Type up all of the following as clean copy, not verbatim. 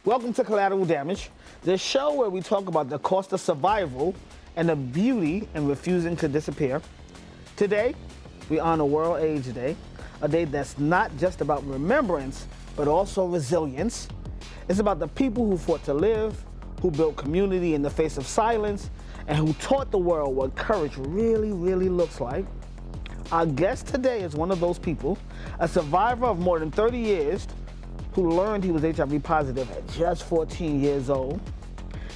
Welcome to Collateral Damage, the show where we talk about the cost of survival and the beauty in refusing to disappear. Today, we honor World AIDS Day, a day that's not just about remembrance, but also resilience. It's about the people who fought to live, who built community in the face of silence, and who taught the world what courage really, really looks like. Our guest today is one of those people, a survivor of more than 30 years, who learned he was HIV positive at just 14 years old.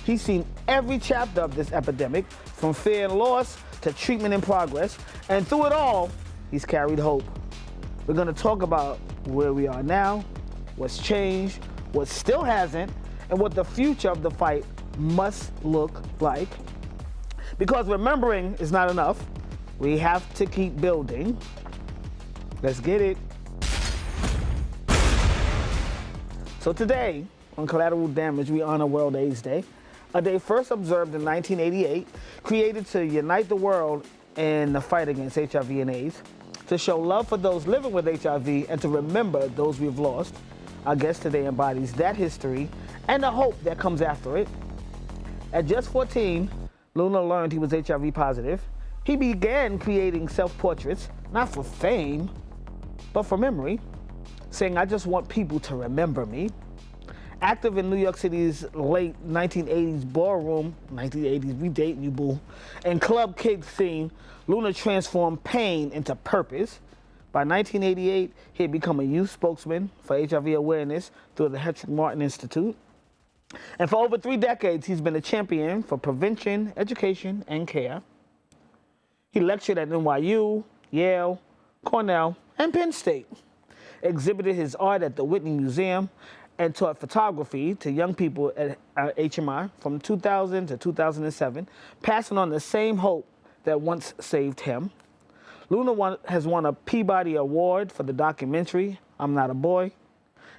He's seen every chapter of this epidemic, from fear and loss to treatment in progress, and through it all, he's carried hope. We're gonna talk about where we are now, what's changed, what still hasn't, and what the future of the fight must look like. Because remembering is not enough, we have to keep building. Let's get it. So today, on Collateral Damage, we honor World AIDS Day, a day first observed in 1988, created to unite the world in the fight against HIV and AIDS, to show love for those living with HIV and to remember those we've lost. Our guest today embodies that history and the hope that comes after it. At just 14, Luna learned he was HIV positive. He began creating self-portraits, not for fame, but for memory, saying, "I just want people to remember me." Active in New York City's late 1980s ballroom, 1980s, we dating you, boo, and club kid scene, Luna transformed pain into purpose. By 1988, he had become a youth spokesman for HIV awareness through the Hedrick Martin Institute. And for over 3 decades, he's been a champion for prevention, education, and care. He lectured at NYU, Yale, Cornell, and Penn State, exhibited his art at the Whitney Museum, and taught photography to young people at HMI from 2000 to 2007, passing on the same hope that once saved him. Luna has won a Peabody Award for the documentary, I'm Not a Boy,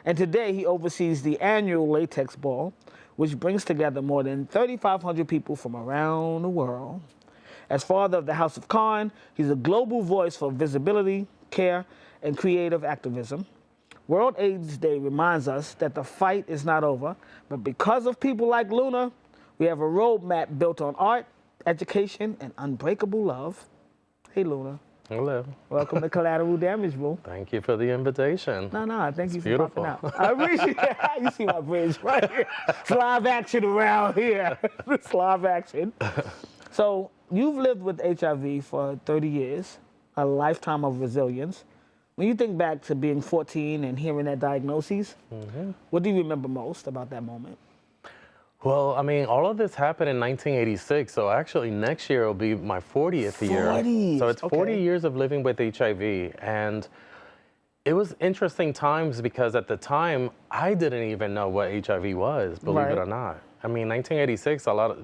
and today he oversees the annual Latex Ball, which brings together more than 3,500 people from around the world. As father of the House of Khan, he's a global voice for visibility, care, and creative activism. World AIDS Day reminds us that the fight is not over, but because of people like Luna, we have a roadmap built on art, education, and unbreakable love. Hey, Luna. Hello. Welcome to Collateral Damage, bro. Thank you for the invitation. No, thank you for beautiful. popping out. I appreciate it. You see my bridge right here. It's live action around here. It's live action. So you've lived with HIV for 30 years, a lifetime of resilience. When you think back to being 14 and hearing that diagnosis, what do you remember most about that moment? Well, I mean, all of this happened in 1986, so actually next year will be my 40th year. 40. So it's 40 Okay. years of living with HIV, and it was interesting times because at the time, I didn't even know what HIV was, believe it or not. I mean, 1986, a lot of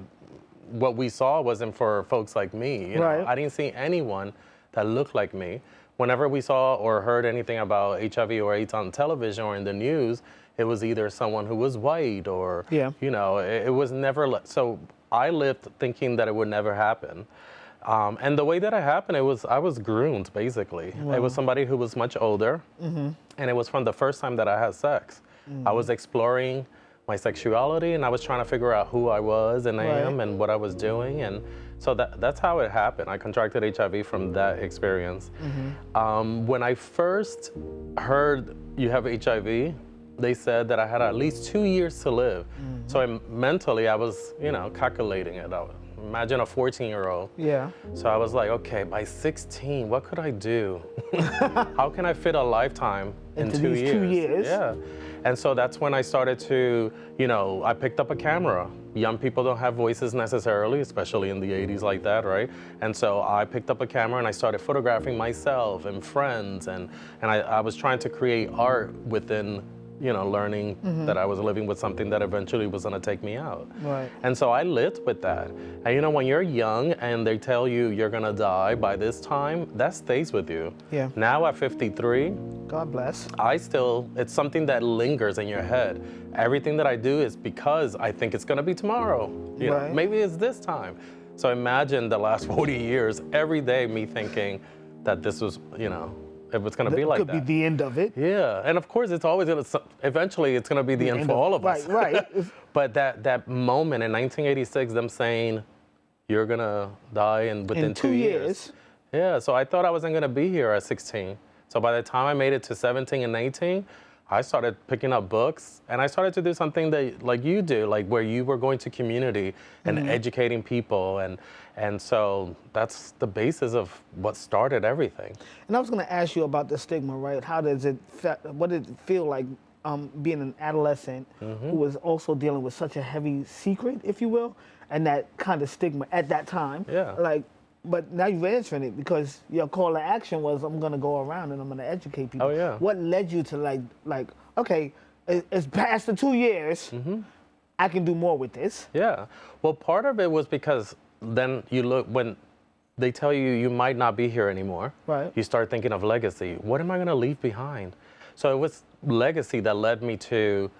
what we saw wasn't for folks like me. You know? I didn't see anyone that looked like me. Whenever we saw or heard anything about HIV or AIDS on television or in the news, it was either someone who was white or, you know, it was never, so I lived thinking that it would never happen. And the way that it happened, I was groomed, basically. Wow. It was somebody who was much older, and it was from the first time that I had sex. I was exploring my sexuality, and I was trying to figure out who I was and I am and what I was doing. And so that's how it happened. I contracted HIV from that experience. When I first heard you have HIV, they said that I had at least 2 years to live. So mentally, I was, you know, calculating it out. Imagine a 14-year-old. So I was like, okay, by 16, what could I do? How can I fit a lifetime in 2 years? 2 years. Yeah. And so that's when I started to, you know, I picked up a camera. Young people don't have voices necessarily, especially in the 80s like that, right? And so I picked up a camera and I started photographing myself and friends, and I was trying to create art within, you know, learning that I was living with something that eventually was gonna take me out. And so I lived with that. And you know, when you're young and they tell you you're gonna die by this time, that stays with you. Now at 53, God bless. it's something that lingers in your head. Everything that I do is because I think it's gonna be tomorrow. You know, maybe it's this time. So imagine the last 40 years, every day me thinking that this was, you know, if it's going to be like could that. be the end of it. Yeah, and of course, it's always going to, eventually, it's going to be the end for all of us. Right. But that moment in 1986, them saying, you're going to die within 2 years. Yeah, so I thought I wasn't going to be here at 16. So by the time I made it to 17 and 18, I started picking up books, and I started to do something that, like you do, like where you were going to community and educating people, and so that's the basis of what started everything. And I was going to ask you about the stigma, right? What did it feel like being an adolescent who was also dealing with such a heavy secret, if you will, and that kind of stigma at that time? Yeah. But now you're answering it because your call to action was, I'm going to go around and I'm going to educate people. Oh, yeah. What led you to okay, it's past the 2 years, I can do more with this? Yeah. Well, part of it was because then you look, when they tell you you might not be here anymore, right, you start thinking of legacy. What am I going to leave behind? So it was legacy that led me to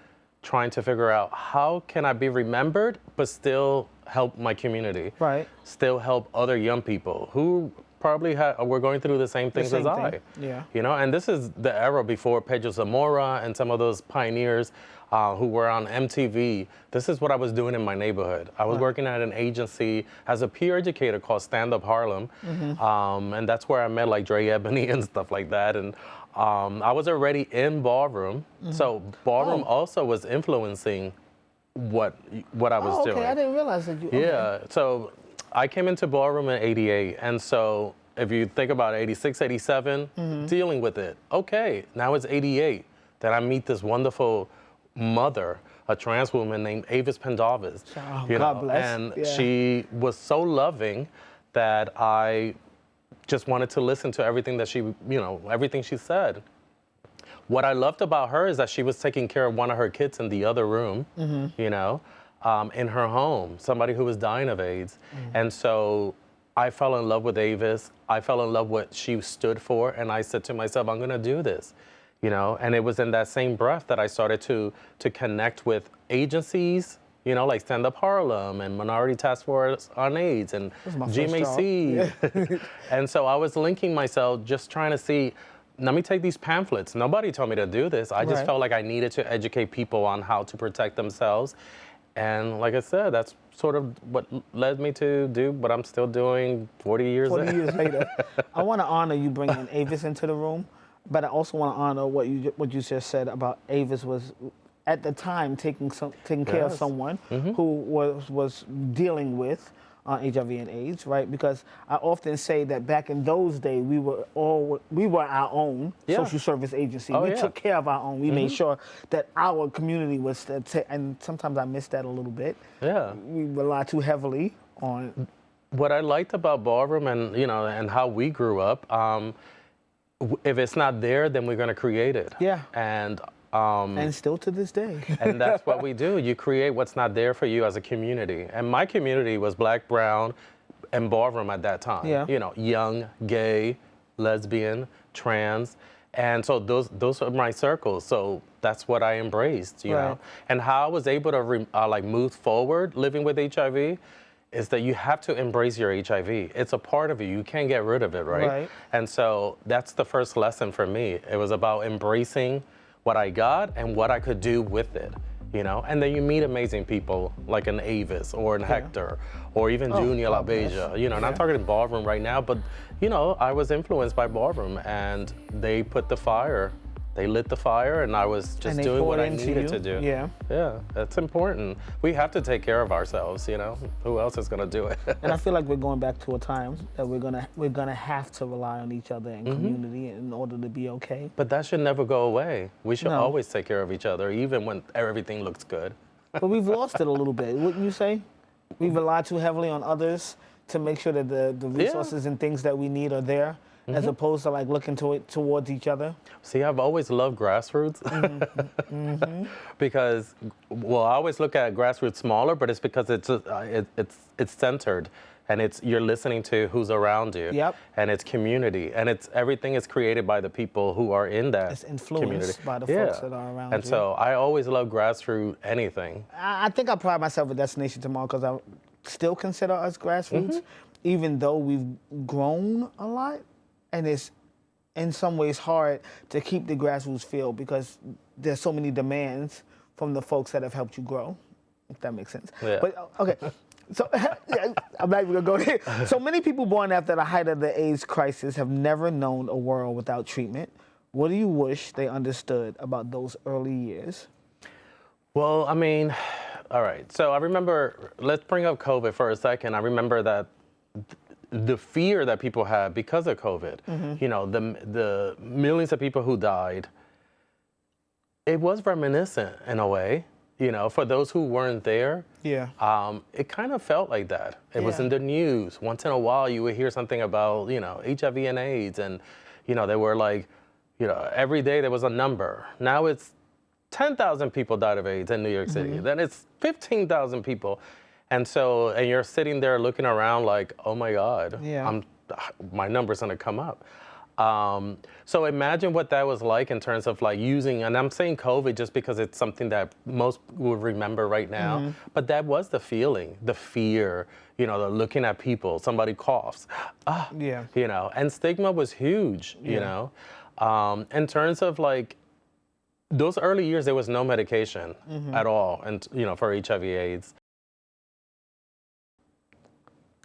trying to figure out how can I be remembered but still help my community, right, still help other young people who probably were going through the same things as I. Yeah. You know, and this is the era before Pedro Zamora and some of those pioneers who were on MTV. This is what I was doing in my neighborhood. I was working at an agency as a peer educator called Stand Up Harlem, and that's where I met like Dre Ebony and stuff like that. And I was already in ballroom, so ballroom also was influencing what I was doing. I didn't realize that you. Yeah, so I came into ballroom in '88, and so if you think about '86, '87, dealing with it. Okay, now it's '88. Then I meet this wonderful mother, a trans woman named Avis Pendarvis. God bless. And she was so loving that I just wanted to listen to everything that she, everything she said. What I loved about her is that she was taking care of one of her kids in the other room, in her home, somebody who was dying of AIDS. And so I fell in love with Avis. I fell in love with what she stood for, and I said to myself, I'm gonna do this, And it was in that same breath that I started to connect with agencies, like Stand Up Harlem and Minority Task Force on AIDS and GMAC. And so I was linking myself, just trying to see, let me take these pamphlets. Nobody told me to do this. I just felt like I needed to educate people on how to protect themselves. And like I said, that's sort of what led me to do what I'm still doing 40 years later. I want to honor you bringing Avis into the room, but I also want to honor what you just said about Avis was, at the time, taking care of someone who was dealing with HIV and AIDS, right? Because I often say that back in those days, we were our own social service agency. We took care of our own. We made sure that our community was, and sometimes I miss that a little bit. Yeah. We rely too heavily on. What I liked about ballroom and, and how we grew up, if it's not there, then we're going to create it. Yeah. And still to this day. And that's what we do. You create what's not there for you as a community. And my community was Black, brown, and ballroom at that time. Yeah. Young, gay, lesbian, trans. And so those are my circles. So that's what I embraced, you know. And how I was able to move forward living with HIV is that you have to embrace your HIV. It's a part of you. You can't get rid of it, right? And so that's the first lesson for me. It was about embracing what I got and what I could do with it, And then you meet amazing people like an Avis or an Hector or even Junior LaBeija, And I'm talking ballroom right now, but, I was influenced by ballroom, and they lit the fire, and I was just doing what I needed to do. Yeah. Yeah, that's important. We have to take care of ourselves, Who else is gonna do it? And I feel like we're going back to a time that we're gonna have to rely on each other and community in order to be okay. But that should never go away. We should always take care of each other, even when everything looks good. But we've lost it a little bit, wouldn't you say? We rely too heavily on others to make sure that the resources and things that we need are there, as opposed to looking towards each other. See, I've always loved grassroots because, I always look at grassroots smaller, but it's because it's centered, and you're listening to who's around you. Yep. And it's community, and everything is created by the people who are in that It's influenced community. by the folks that are around you. And so I always love grassroots anything. I think I pride myself with Destination Tomorrow because I still consider us grassroots, even though we've grown a lot. And it's in some ways hard to keep the grassroots feel because there's so many demands from the folks that have helped you grow, if that makes sense. Yeah. But okay, so I'm not even gonna go there. So many people born after the height of the AIDS crisis have never known a world without treatment. What do you wish they understood about those early years? Well, I mean, all right. So I remember, let's bring up COVID for a second. I remember that the fear that people had because of COVID, you know, the millions of people who died, it was reminiscent in a way, you know, for those who weren't there. Yeah. It kind of felt like that. It was in the news. Once in a while, you would hear something about, you know, HIV and AIDS. And, you know, they were like, you know, every day there was a number. Now it's 10,000 people died of AIDS in New York City. Then it's 15,000 people. And so, and you're sitting there looking around like, oh my God, my number's gonna come up. So imagine what that was like in terms of like using, and I'm saying COVID just because it's something that most will remember right now, but that was the feeling, the fear, you know, the looking at people, somebody coughs, you know, and stigma was huge, you know. In terms of like, those early years, there was no medication at all, and you know, for HIV/AIDS.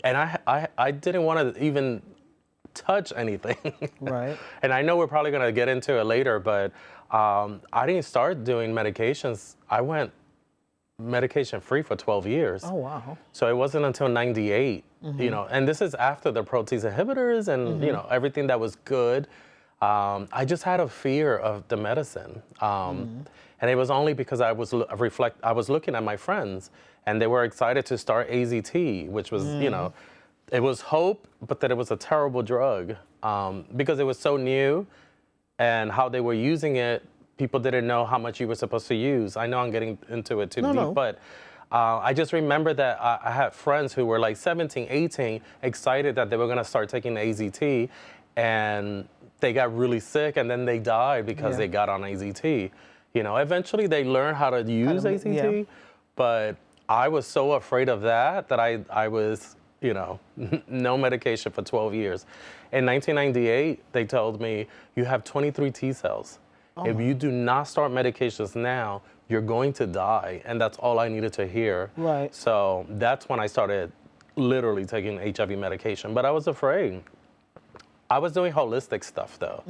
And I didn't want to even touch anything. Right. And I know we're probably going to get into it later, but I didn't start doing medications. I went medication free for 12 years. Oh, wow. So it wasn't until 98, you know, and this is after the protease inhibitors and, you know, everything that was good. I just had a fear of the medicine. And it was only because I was looking at my friends and they were excited to start AZT, which was, you know, it was hope, but that it was a terrible drug because it was so new and how they were using it, people didn't know how much you were supposed to use. I know I'm getting into it too deep, but I just remember that I had friends who were like 17, 18, excited that they were gonna start taking AZT, and they got really sick and then they died because they got on AZT. You know, eventually they learned how to use AZT, but I was so afraid of that I was, you know, no medication for 12 years. In 1998, they told me, you have 23 T cells. If you do not start medications now, you're going to die. And that's all I needed to hear. Right. So that's when I started literally taking HIV medication, but I was afraid. I was doing holistic stuff though.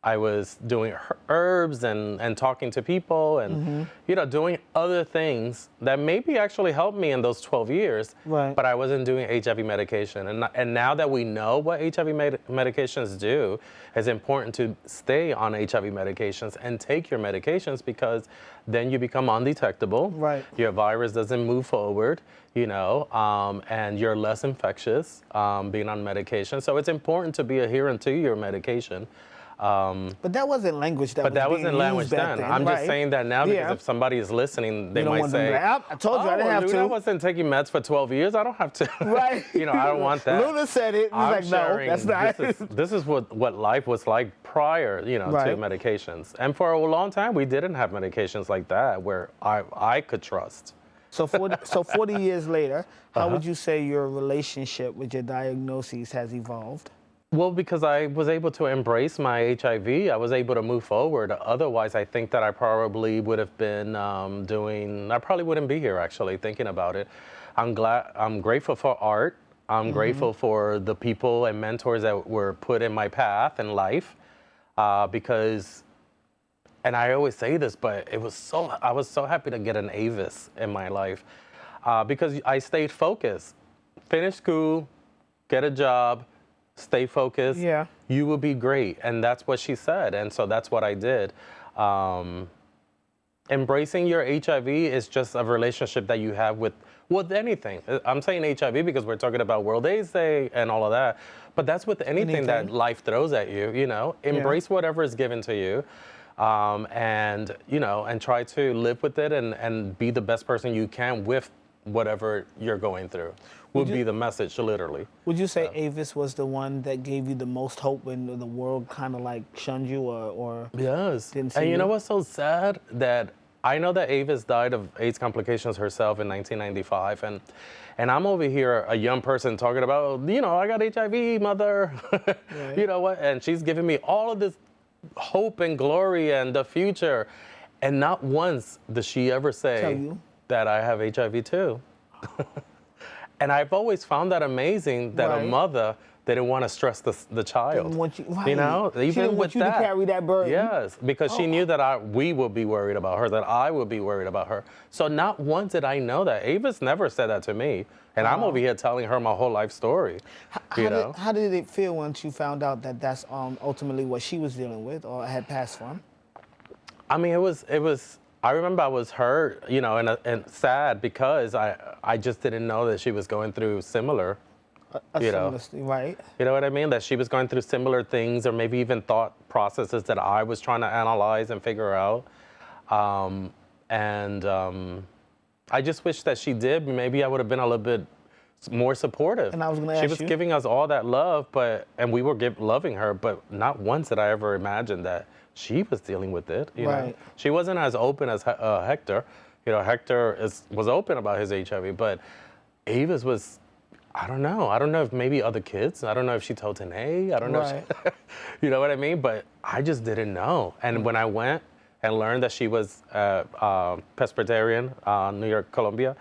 I was doing herbs and talking to people and, you know, doing other things that maybe actually helped me in those 12 years, but I wasn't doing HIV medication. And now that we know what HIV medications do, it's important to stay on HIV medications and take your medications because then you become undetectable. Right. Your virus doesn't move forward, you know, and you're less infectious being on medication. So it's important to be adherent to your medication. But that wasn't language that but was that being wasn't language used back then. then, I'm just saying that now because if somebody is listening, they might say, I told you I didn't have Luna to. wasn't taking meds for 12 years. I don't have to. Right. You know, I don't want that. Luna said it. He's like, no, that's not. This is what life was like prior, you know, to medications. And for a long time, we didn't have medications like that where I could trust. So 40 years later, how would you say your relationship with your diagnoses has evolved? Well, because I was able to embrace my HIV, I was able to move forward. Otherwise, I think that I probably would have been I probably wouldn't be here actually thinking about it. I'm grateful for art. I'm grateful for the people and mentors that were put in my path in life because, and I always say this, but I was so happy to get an AVIS in my life because I stayed focused, finish school, get a job, stay focused, you will be great. And that's what she said. And so that's what I did. Embracing your HIV is just a relationship that you have with anything. I'm saying HIV because we're talking about World AIDS Day and all of that. But that's with anything that life throws at you, you know. Embrace whatever is given to you. And, you know, and try to live with it and be the best person you can with whatever you're going through. Would be the message, literally. Would you say Avis was the one that gave you the most hope when the world kind of like shunned you or yes. didn't see and you know what's so sad? That I know that Avis died of AIDS complications herself in 1995, and I'm over here, a young person talking about, I got HIV, mother, Right. you know what? And she's giving me all of this hope and glory and the future, and not once does she ever say that I have HIV too. And I've always found that amazing that a mother didn't want to stress the child. Didn't want you, Even she didn't want you to carry that burden. Yes, because she knew that we would be worried about her, that I would be worried about her. So not once did I know that. Avis never said that to me, and I'm over here telling her my whole life story. How did it feel once you found out that that's ultimately what she was dealing with or had passed from? I mean, it was. I remember I was hurt, and sad because I just didn't know that she was going through similar. Right. You know what I mean? That she was going through similar things, or maybe even thought processes that I was trying to analyze and figure out. I just wish that she did. Maybe I would have been a little bit more supportive. And I was going to ask you. She was giving us all that love, and we were loving her, but not once did I ever imagine that she was dealing with it. You know? She wasn't as open as Hector. Hector was open about his HIV, but Avis was. I don't know. I don't know if maybe other kids. I don't know if she told Tanae. I don't know. If you know what I mean? But I just didn't know. And when I went and learned that she was Presbyterian, New York, Columbia,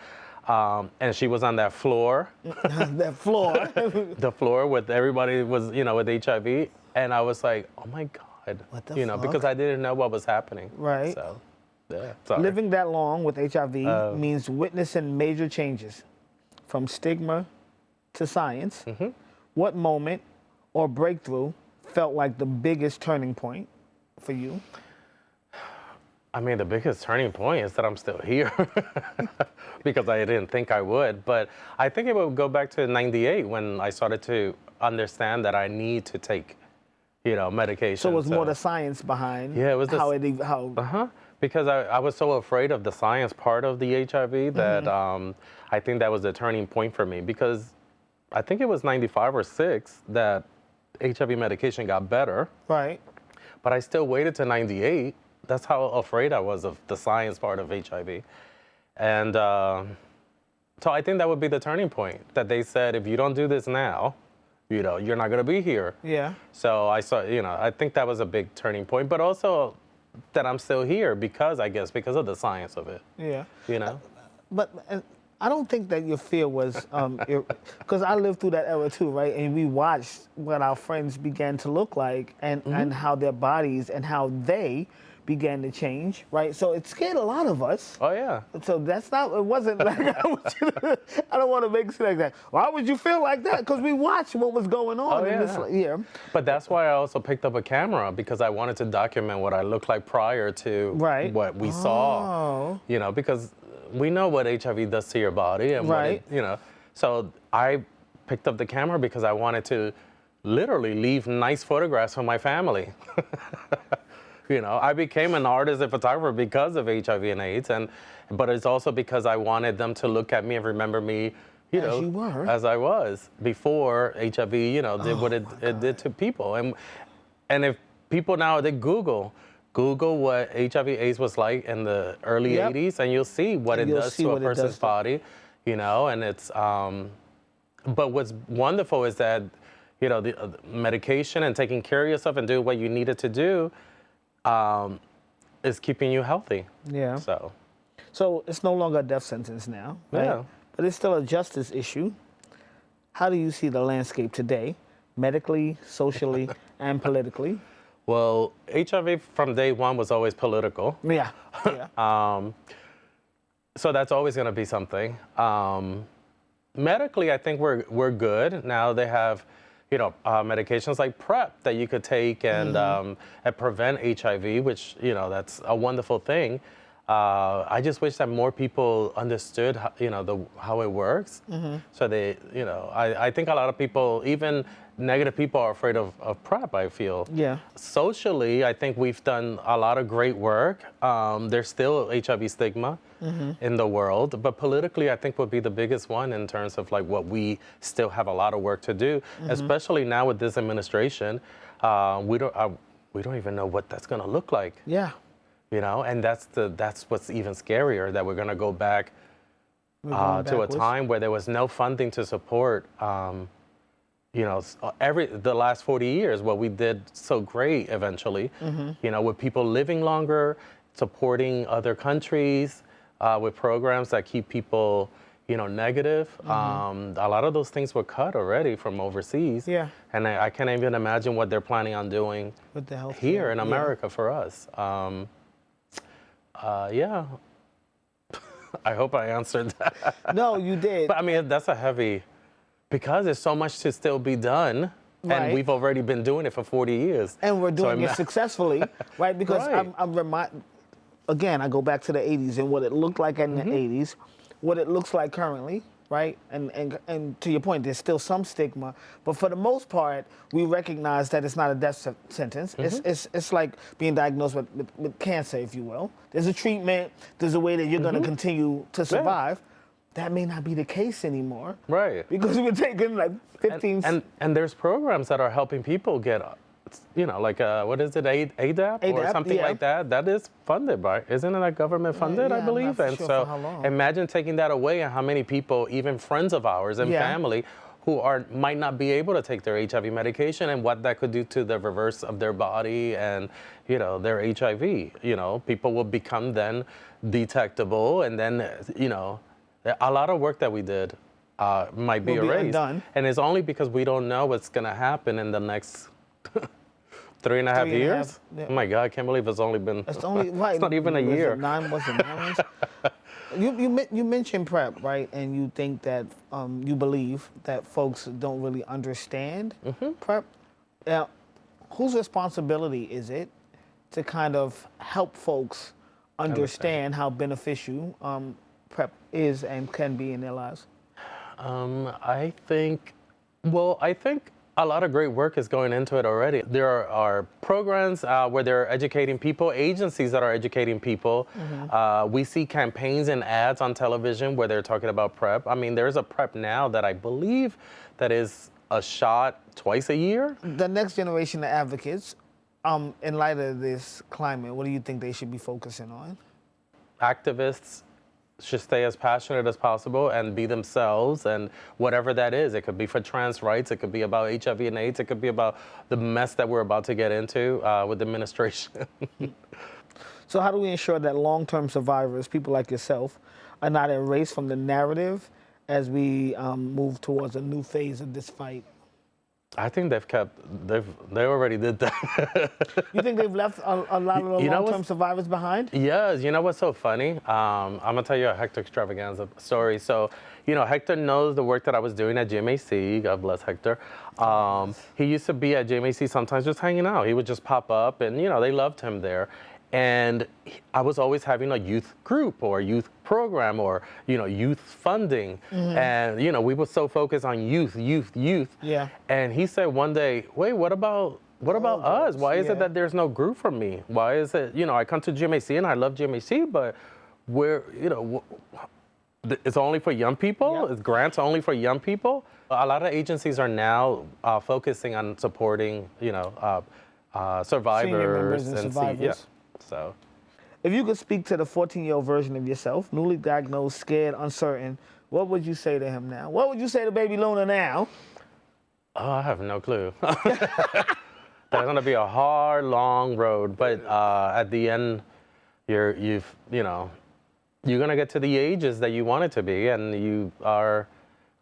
and she was on that floor. That floor. The floor with everybody was, with HIV. And I was like, oh my God. What the fuck? Because I didn't know what was happening. Right. So, yeah. Sorry. Living that long with HIV means witnessing major changes from stigma to science. What moment or breakthrough felt like the biggest turning point for you? I mean, the biggest turning point is that I'm still here because I didn't think I would. But I think it would go back to '98 when I started to understand that I need to take, medication. So it was more the science behind it was how because I was so afraid of the science part of the HIV that I think that was the turning point for me, because I think it was 95 or 6 that HIV medication got better. Right. But I still waited to 98. That's how afraid I was of the science part of HIV. And so I think that would be the turning point, that they said, if you don't do this now, you're not going to be here. Yeah. So I saw, I think that was a big turning point, but also that I'm still here because of the science of it. Yeah. But I don't think that your fear was, because I lived through that era too, right? And we watched what our friends began to look like and how their bodies and how they began to change, right? So it scared a lot of us. Oh, yeah. So it wasn't like, I don't want to make it like that. Why would you feel like that? Because we watched what was going on in this year. But that's why I also picked up a camera, because I wanted to document what I looked like prior to what we saw. Because we know what HIV does to your body and So I picked up the camera because I wanted to literally leave nice photographs for my family. I became an artist and photographer because of HIV and AIDS, but it's also because I wanted them to look at me and remember me, as you were, as I was before HIV, did what it did to people. And if people now, they Google what HIV/AIDS was like in the early 80s, and you'll see what it does to a person's body, and it's, but what's wonderful is that, the medication and taking care of yourself and doing what you needed to do is keeping you healthy. Yeah. So it's no longer a death sentence now, right? Yeah. But it's still a justice issue. How do you see the landscape today, medically, socially, and politically? Well, HIV from day one was always political. Yeah. So that's always going to be something. Medically, I think we're good. Now they have, medications like PrEP that you could take and prevent HIV, which, that's a wonderful thing. I just wish that more people understood, how it works. So they, I think a lot of people, even negative people, are afraid of PrEP, I feel. Yeah. Socially, I think we've done a lot of great work. There's still HIV stigma in the world, but politically, I think would be the biggest one in terms of like what we still have a lot of work to do, especially now with this administration. We don't even know what that's going to look like. Yeah. you know, and that's what's even scarier, that we're going to go back We're going to a backwards. time where there was no funding to support, you know, the last 40 years, what we did so great eventually, you know, with people living longer, supporting other countries, with programs that keep people, you know, negative. A lot of those things were cut already from overseas. Yeah. And I can't even imagine what they're planning on doing With the health here in America for us. Yeah. I hope I answered that. No, you did. But I mean, that's a heavy, because there's so much to still be done. Right. And we've already been doing it for 40 years. And we're doing So it successfully, right? Because Right. I'm reminded, again, I go back to the 80s and what it looked like in the 80s, what it looks like currently, right? And to your point, there's still some stigma, but for the most part, we recognize that it's not a death sentence. It's like being diagnosed with cancer, if you will. There's a treatment, there's a way that you're going to continue to survive. That may not be the case anymore. Right. Because we're taking like 15... And there's programs that are helping people get, you know, like, what is it, ADAP or ADAP, something yeah. like that? That is funded by, isn't it, like government funded, yeah, I I'm believe? not And sure so for how long. imagine taking that away, and how many people, even friends of ours and Yeah. family, who might not be able to take their HIV medication, and what that could do to the reverse of their body and, you know, their HIV. You know, people will become then detectable, and then, you know, a lot of work that we did might be Will be erased. undone. And it's only because we don't know what's going to happen in the next 3.5 years. Yeah. Oh my God, I can't believe it's only been, It's only right. it's not even a Was it year. 9 months? You mentioned PrEP, right? And you think that you believe that folks don't really understand PrEP. Now, whose responsibility is it to kind of help folks understand how beneficial PrEP is and can be in their lives? I think a lot of great work is going into it already. There are programs where they're educating people, agencies that are educating people. We see campaigns and ads on television where they're talking about PrEP. I mean, there's a PrEP now that I believe that is a shot twice a year. The next generation of advocates, in light of this climate, what do you think they should be focusing on? Activists should stay as passionate as possible and be themselves, and whatever that is. It could be for trans rights, it could be about HIV and AIDS, it could be about the mess that we're about to get into with the administration. So how do we ensure that long-term survivors, people like yourself, are not erased from the narrative as we move towards a new phase of this fight? I think they already did that. You think they've left a lot of the You know long-term what's- survivors behind? Yes, you know what's so funny? I'm gonna tell you a Hector extravaganza story. So, you know, Hector knows the work that I was doing at GMAC. God bless Hector. He used to be at GMAC sometimes just hanging out. He would just pop up, and you know, they loved him there. And I was always having a youth group or youth program or, you know, youth funding. And, you know, we were so focused on youth. Yeah. And he said one day, wait, what about us? Why is yeah. it that there's no group for me? Why is it, you know, I come to GMAC and I love GMAC, but we're, you know, it's only for young people? Yep. Is grants only for young people? A lot of agencies are now focusing on supporting, you know, survivors and and survivors. So, If you could speak to the 14-year-old version of yourself, newly diagnosed, scared, uncertain, what would you say to him now? What would you say to baby Luna now? oh, I have no clue. That's gonna be a hard, long road, but at the end, you're gonna get to the ages that you want it to be, and you are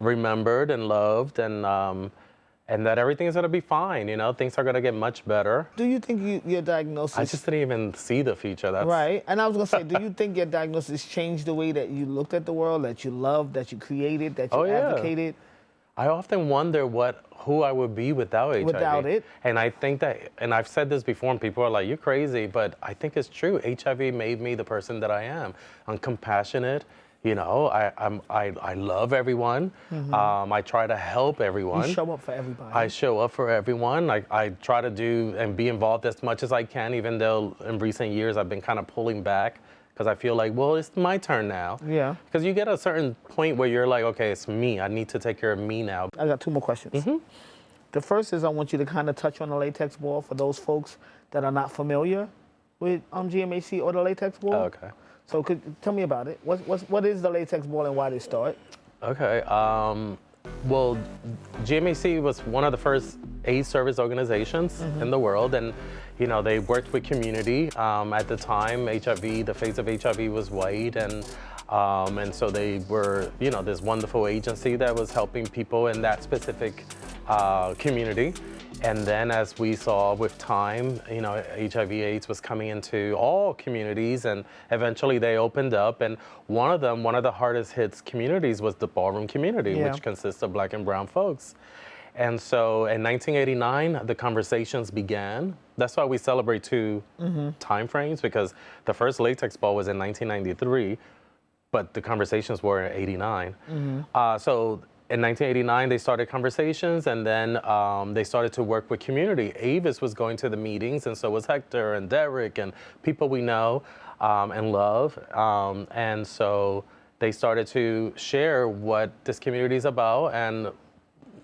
remembered and loved, and that everything is gonna be fine. You know, things are gonna get much better. Do you think your diagnosis... I just didn't even see the future. That's Right, and I was gonna say, do you think your diagnosis changed the way that you looked at the world, that you loved, that you created, that you Oh, yeah. advocated? I often wonder who I would be without HIV. Without it. And I think that, and I've said this before, and people are like, "You're crazy," but I think it's true. HIV made me the person that I am. I'm compassionate. You know, I love everyone. I try to help everyone. You show up for everybody. I show up for everyone. I try to do and be involved as much as I can, even though in recent years I've been kind of pulling back because I feel like, well, it's my turn now. Yeah. Because you get a certain point where you're like, okay, it's me. I need to take care of me now. I got 2 more questions. The first is I want you to kind of touch on the latex ball for those folks that are not familiar. with GMAC or the Latex Ball. Oh, okay. So tell me about it. What is the Latex Ball and why did it start? Okay. Well, GMAC was one of the first AIDS service organizations in the world, and they worked with community. At the time, HIV, the face of HIV was white, and so they were, this wonderful agency that was helping people in that specific community. And then as we saw with time, HIV/AIDS was coming into all communities, and eventually they opened up. And one of the hardest hit communities was the ballroom community, which consists of Black and brown folks. And so in 1989, the conversations began. That's why we celebrate two time frames, because the first Latex Ball was in 1993, but the conversations were in '89. So in 1989, they started conversations, and then they started to work with community. Avis was going to the meetings, and so was Hector and Derek and people we know and love. And so they started to share what this community is about and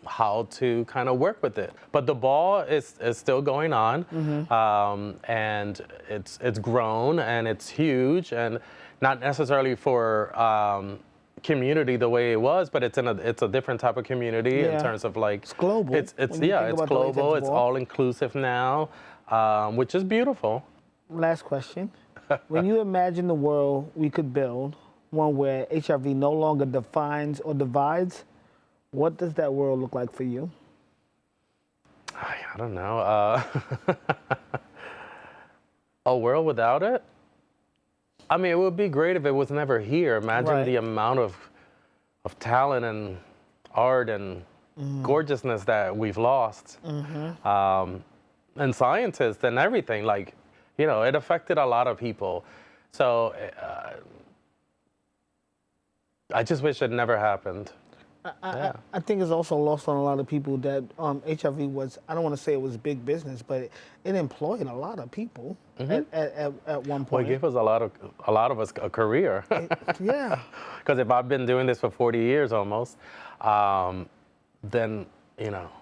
how to kind of work with it. But the ball is still going on, and it's grown and it's huge, and not necessarily for community the way it was, but it's a different type of community in terms of like it's global. It's global. It's all inclusive now, which is beautiful. Last question: when you imagine the world we could build, one where HIV no longer defines or divides, what does that world look like for you? I don't know. A world without it? I mean, it would be great if it was never here. Imagine the amount of talent and art and gorgeousness that we've lost. And scientists and everything. Like, it affected a lot of people. So I just wish it never happened. I think it's also lost on a lot of people that HIV was, I don't want to say it was big business, but it employed a lot of people at one point. Well, it gave us a lot of us a career. Yeah. Because if I've been doing this for 40 years almost, then,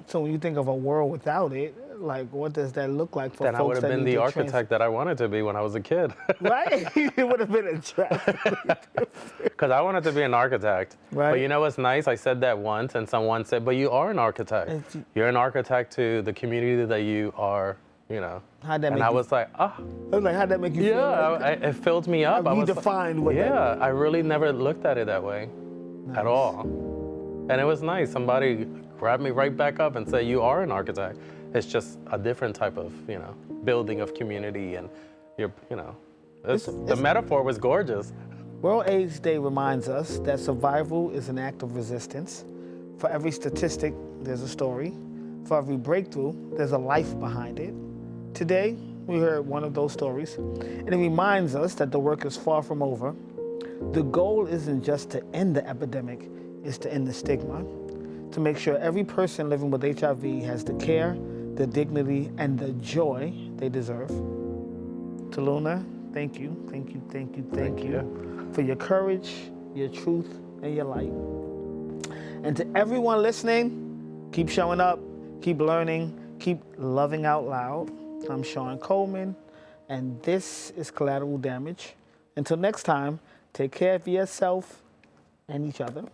So when you think of a world without it, like what does that look like for then folks I would have that been need the to architect that I wanted to be when I was a kid. Right? It would have been a trap. Because I wanted to be an architect. Right. But you know what's nice? I said that once, and someone said, but you are an architect. You're an architect to the community that you are, How'd that and make I you, was like, I was like, how'd that make you feel? yeah, it filled me up. I was redefined what yeah, I really never looked at it that way at all. And it was nice. Somebody grabbed me right back up and said, you are an architect. It's just a different type of, building of community, and the metaphor was gorgeous. World AIDS Day reminds us that survival is an act of resistance. For every statistic, there's a story. For every breakthrough, there's a life behind it. Today, we heard one of those stories, and it reminds us that the work is far from over. The goal isn't just to end the epidemic, it's to end the stigma, to make sure every person living with HIV has the care, the dignity, and the joy they deserve. To Luna, thank you for your courage, your truth, and your light. And to everyone listening, keep showing up, keep learning, keep loving out loud. I'm Sean Coleman, and this is Collateral Damage. Until next time, take care of yourself and each other.